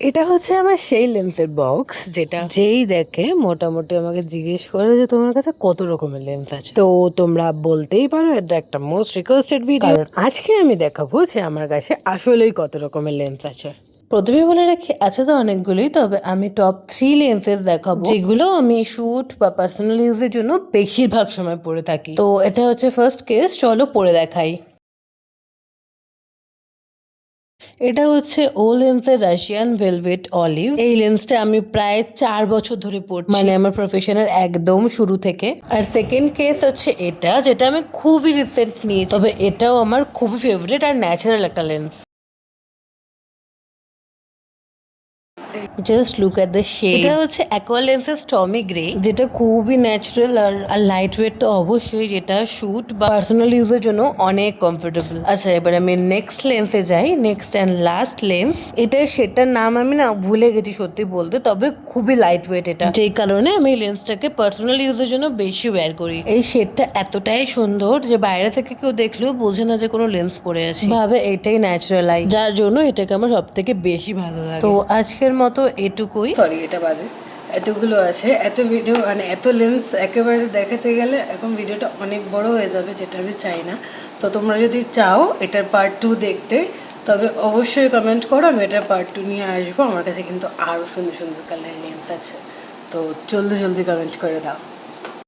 এটা হচ্ছে আমার সেই লেন্সের বক্স যেটা যেই দেখে মোটামুটি আমাকে জিজ্ঞেস করে যে তোমার কাছে কত রকমের লেন্স আছে। তো তোমরা বলতেই পারো এটা একটা মোস্ট রিকোয়েস্টেড ভিডিও, কারণ আজকে আমি দেখাবো যে আমার কাছে আসলেই কত রকমের লেন্স আছে। প্রথমে বলে রাখি, আছে তো অনেকগুলোই, তবে আমি টপ 3 লেন্সেস দেখাবো যেগুলো আমি শুট বা পার্সোনাল ইউজের জন্য বেশিরভাগ সময় পরে থাকি। তো এটা হচ্ছে ফার্স্ট কেস, চলো পরে দেখাই। এটা হচ্ছে ও লেন্সের রাশিয়ান ভেলভেট অলিভ। এই লেন্সটা আমি প্রায় 4 বছর ধরে পড়ছি, মানে আমার প্রফেশনের একদম শুরু থেকে। আর সেকেন্ড কেস হচ্ছে এটা, যেটা আমি খুবই রিসেন্ট নিয়েছি, তবে এটাও আমার খুবই ফেভারিট আর ন্যাচারাল একটা lens. Just look at the shade. এটা হচ্ছে অ্যাকোয়া লেন্সের স্টর্মি গ্রে, যেটা খুবই ন্যাচারাল আর লাইট ওয়েট তো অবশ্যই, যেটা শুট বা পার্সোনাল ইউজের জন্য অনেক কমফোর্টেবল। আচ্ছা, এবার আমি নেক্সট লেন্সে যাই। নেক্সট অ্যান্ড লাস্ট লেন্স এটা, সেটার নাম আমি না ভুলে গেছি সত্যি বলতে, তবে খুবই লাইট ওয়েট এটা, যেই কারণে আমি এই লেন্সটাকে পার্সোনাল ইউজের জন্য বেশি ওয়্যার করি। এই শেডটা এতটাই সুন্দর যে বাইরে থেকে কেউ দেখলেও বোঝে না যে কোনো লেন্স পরে আছে, ভাবে এটাই ন্যাচারাল আই, যার জন্য এটাকে আমার সব থেকে বেশি ভালো লাগে। তো আজকের মতো এটুকুই, সরি এটা বাদে এতগুলো আছে। এত ভিডিও মানে এত লেন্স একেবারে দেখাতে গেলে এখন ভিডিওটা অনেক বড় হয়ে যাবে, যেটা আমি চাই না। তো তোমরা যদি চাও এটার পার্ট 2 দেখতে, তবে অবশ্যই কমেন্ট করো, আমি এটার পার্ট 2 নিয়ে আসবো। আমার কাছে কিন্তু আরও সুন্দর সুন্দর কালারের লেন্স আছে, তো জলদি জলদি কমেন্ট করে দাও।